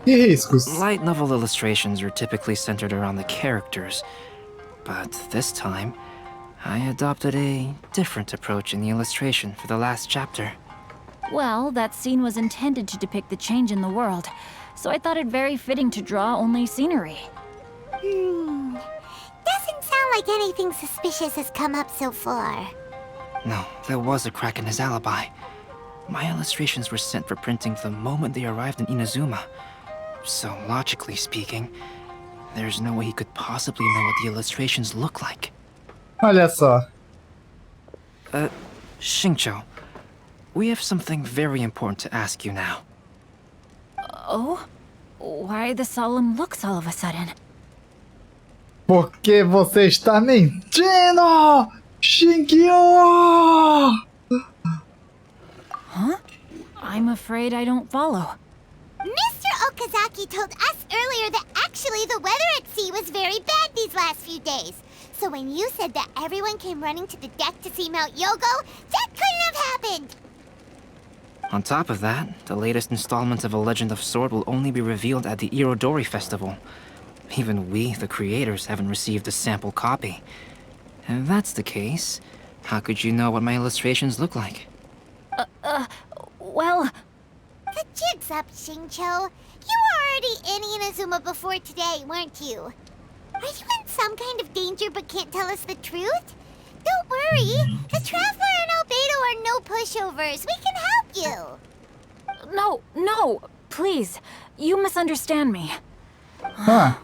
Que riscos? Light novel illustrations are typically centered around the characters, but this time, I adopted a different approach in the illustration for the last chapter. Well, that scene was intended to depict the change in the world, so I thought it very fitting to draw only scenery. Doesn't sound like anything suspicious has come up so far. No, there was a crack in his alibi. My illustrations were sent for printing the moment they arrived in Inazuma. So, logically speaking, there's no way he could possibly know what the illustrations look like. Olha só. Xingqiu, we have something very important to ask you now. Oh? Why the solemn looks all of a sudden? Porque você está mentindo! Shinkyo! Huh? I'm afraid I don't follow. Mr. Okazaki told us earlier that actually the weather at sea was very bad these last few days. So when you said that everyone came running to the deck to see Mount Yogo, that couldn't have happened! On top of that, the latest installment of A Legend of Sword will only be revealed at the Irodori Festival. Even we, the creators, haven't received a sample copy. If that's the case, how could you know what my illustrations look like? Well... The jig's up, Xingqiu. You were already in Inazuma before today, weren't you? Are you in some kind of danger but can't tell us the truth? Don't worry. The Traveler and Albedo are no pushovers. We can help you. No, please. You misunderstand me. Huh.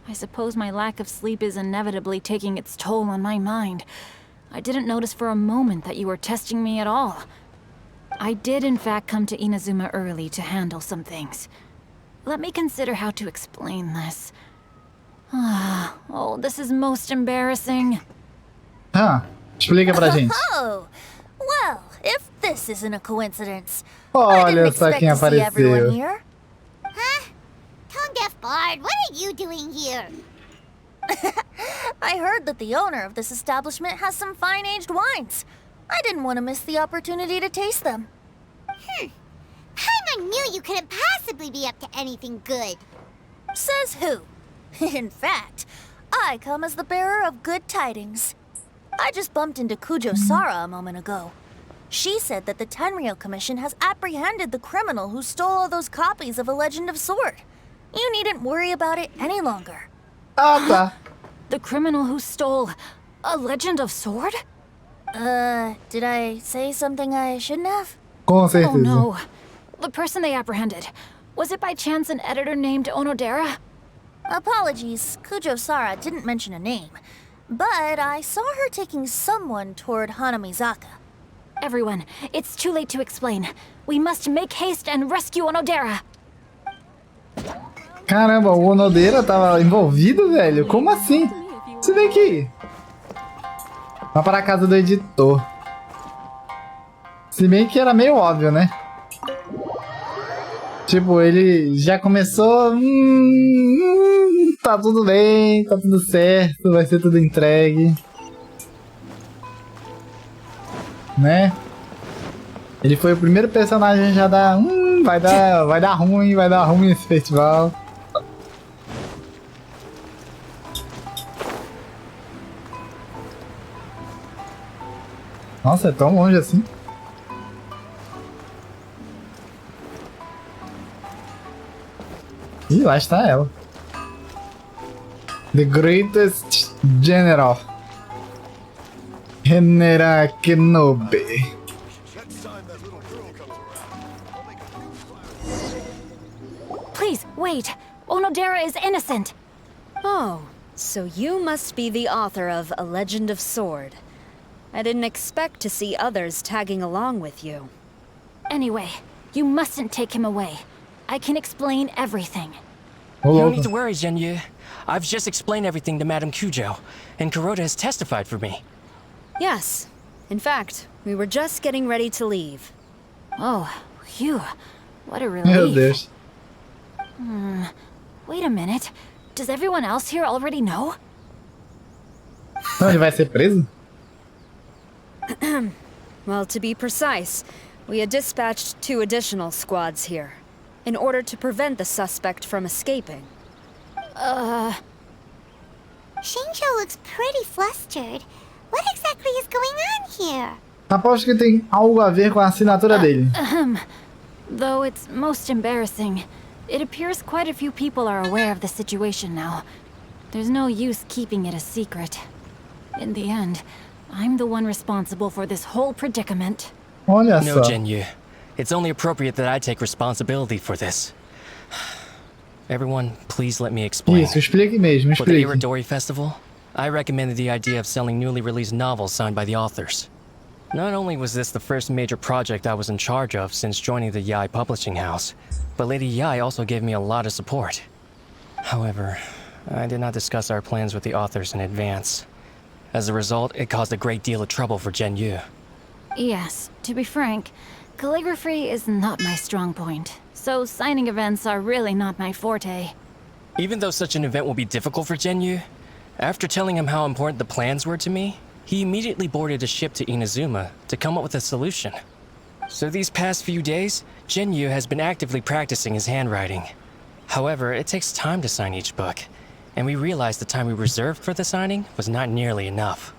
I suppose my lack of sleep is inevitably taking its toll on my mind. I didn't notice for a moment that you were testing me at all. I did in fact come to Inazuma early to handle some things. Let me consider how to explain this. Oh, this is most embarrassing. Explica pra gente. Oh, well, if this isn't a coincidence, I didn't Olha só expect quem to see everyone apareceu. here. Huh? Tone-deaf Bard, what are you doing here? I heard that the owner of this establishment has some fine-aged wines. I didn't want to miss the opportunity to taste them. Paimon knew you couldn't possibly be up to anything good. Says who? In fact, I come as the bearer of good tidings. I just bumped into Kujo Sara a moment ago. She said that the Tenryou Commission has apprehended the criminal who stole all those copies of A Legend of Sword. You needn't worry about it any longer. Ah, tá. The criminal who stole A Legend of Sword? Did I say something I shouldn't have? Com Oh certeza. no. The person they apprehended. Was it by chance an editor named Onodera? Apologies, Kujo Sara didn't mention a name, but I saw her taking someone toward Hanamizaka. Everyone, it's too late to explain. We must make haste and rescue Onodera. Caramba, o Onodeira tava envolvido, velho? Como assim? Se vem aqui. Vai para a casa do editor. Se bem que era meio óbvio, né? Tipo, ele já começou... tá tudo bem, tá tudo certo, vai ser tudo entregue. Né? Ele foi o primeiro personagem já da... vai dar ruim esse festival. Nossa, é tão longe assim. Ih, lá está ela. The Greatest General. General Kenobi. Please, wait. Onodera is innocent. Oh, so you must be the author of A Legend of Sword. I didn't expect to see others tagging along with you. Anyway, you mustn't take him away. I can explain everything. Ô, You don't louco. need to worry, Zhenyu. I've just explained everything to Madame Kujo, and Kuroda has testified for me. Yes. In fact, we were just getting ready to leave. Oh, phew. What a Meu relief. Deus. Wait a minute. Does everyone else here already know? Então ele vai ser preso? Well, to be precise, we had dispatched 2 additional squads here. in order to prevent the suspect from escaping. Shincho looks pretty flustered. What exactly is going on here? Aposto que tem algo a ver com a assinatura dele. Though it's most embarrassing, it appears quite a few people are aware of the situation now. There's no use keeping it a secret. In the end, I'm the one responsible for this whole predicament. Olha No, só. Genyu. It's only appropriate that I take responsibility for this. Everyone, please let me explain. Isso, explique mesmo, For the explique. Irodori Festival, I recommended the idea of selling newly released novels signed by the authors. Not only was this the first major project I was in charge of since joining the Yae publishing house, but Lady Yae also gave me a lot of support. However, I did not discuss our plans with the authors in advance. As a result, it caused a great deal of trouble for Genyu. Yes, to be frank, calligraphy is not my strong point, so signing events are really not my forte. Even though such an event will be difficult for Genyu, after telling him how important the plans were to me, he immediately boarded a ship to Inazuma to come up with a solution. So these past few days, Genyu has been actively practicing his handwriting. However, it takes time to sign each book, and we realized the time we reserved for the signing was not nearly enough.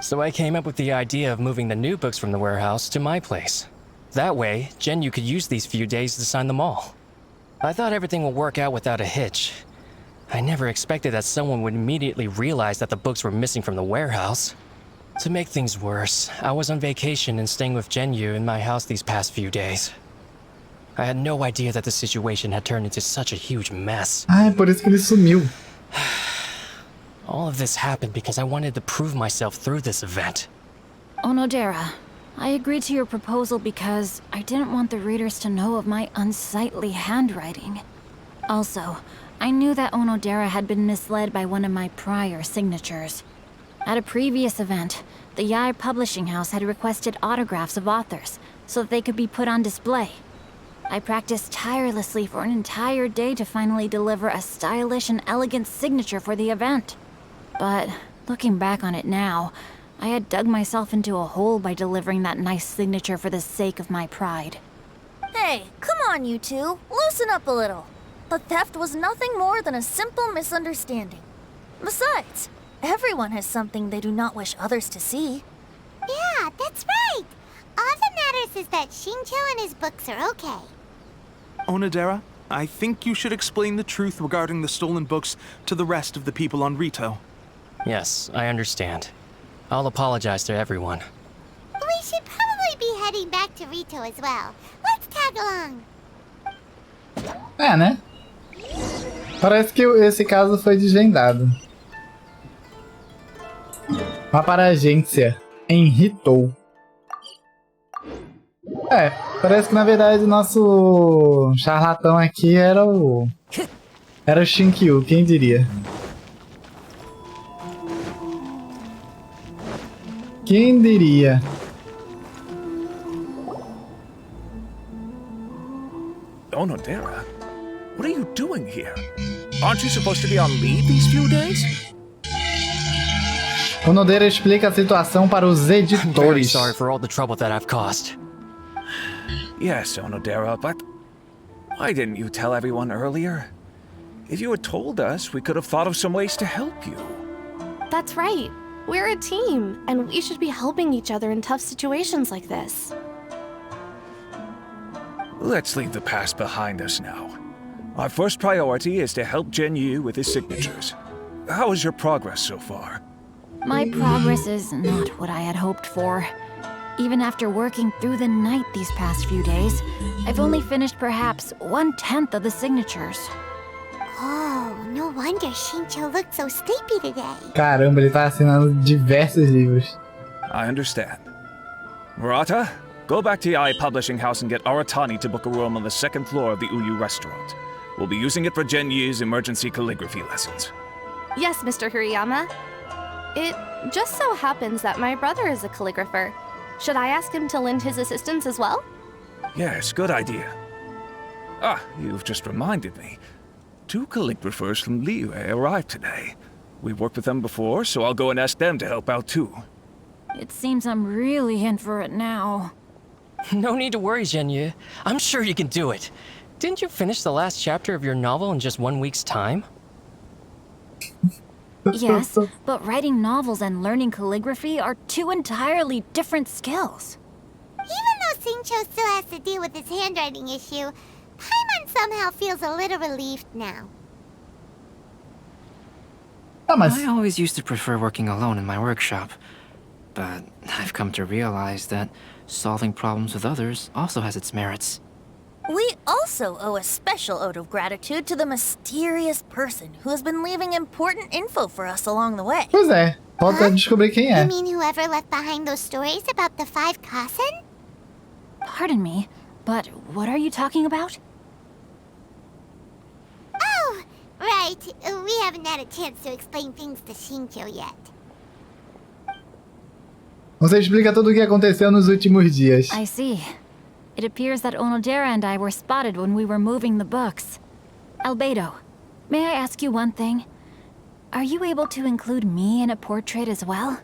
So I came up with the idea of moving the new books from the warehouse to my place. That way, Genyu could use these few days to sign them all. I thought everything would work out without a hitch. I never expected that someone would immediately realize that the books were missing from the warehouse. To make things worse, I was on vacation and staying with Genyu in my house these past few days. I had no idea that the situation had turned into such a huge mess. Ah, é por isso que ele sumiu. All of this happened because I wanted to prove myself through this event. Onodera, I agreed to your proposal because I didn't want the readers to know of my unsightly handwriting. Also, I knew that Onodera had been misled by one of my prior signatures. At a previous event, the Yae publishing house had requested autographs of authors so that they could be put on display. I practiced tirelessly for an entire day to finally deliver a stylish and elegant signature for the event. But looking back on it now, I had dug myself into a hole by delivering that nice signature for the sake of my pride. Hey, come on, you two. Loosen up a little. The theft was nothing more than a simple misunderstanding. Besides, everyone has something they do not wish others to see. Yeah, that's right. All that matters is that Shincho and his books are okay. Onodera, I think you should explain the truth regarding the stolen books to the rest of the people on Rito. Yes, I understand. I'll apologize to everyone. We should probably be heading back to Rito as well. Let's tag along. É, né? Parece que esse caso foi desvendado. Vá para a agência em Rito. É, parece que na verdade o nosso charlatão aqui era o Shinkyu, quem diria? Quem diria? Onodera, what are you doing here? Aren't you supposed to be on leave these few days? Onodera explica a situação para os Very editores. sorry for all the trouble that I've caused. Yes, Onodera, but why didn't you tell everyone earlier? If you had told us, we could have thought of some ways to help you. That's right. We're a team, and we should be helping each other in tough situations like this. Let's leave the past behind us now. Our first priority is to help Genyu with his signatures. How is your progress so far? My progress is not what I had hoped for. Even after working through the night these past few days, I've only finished perhaps 1/10 of the signatures. Oh, no wonder Shincho looked so sleepy today. Caramba, ele tá assinando diversos livros. I understand. Murata, go back to Yae Publishing House and get Aratani to book a room on the second floor of the Uyu restaurant. We'll be using it for Genyu's emergency calligraphy lessons. Yes, Mr. Hirayama. It just so happens that my brother is a calligrapher. Should I ask him to lend his assistance as well? Yes, good idea. Ah, you've just reminded me. 2 calligraphers from Liyue arrived today. We've worked with them before, so I'll go and ask them to help out too. It seems I'm really in for it now. No need to worry, Genyu. I'm sure you can do it. Didn't you finish the last chapter of your novel in just 1 week's time? Yes, but writing novels and learning calligraphy are two entirely different skills. Even though Xingqiu still has to deal with his handwriting issue, Paimon somehow feels a little relieved now. Ah, mas I always used to prefer working alone in my workshop, but I've come to realize that solving problems with others also has its merits. We also owe a special ode of gratitude to the mysterious person who has been leaving important info for us along the way. pois é, falta descobrir quem You é. mean whoever left behind those stories about the 5 Kaisen? Pardon me, but what are you talking about? Oh, right. We haven't had a chance to explain things to Xingqiu yet. Você explica tudo o que aconteceu nos últimos dias. I see. It appears that Onodera and I were spotted when we were moving the books. Albedo, may I ask you one thing? Are you able to include me in a portrait as well?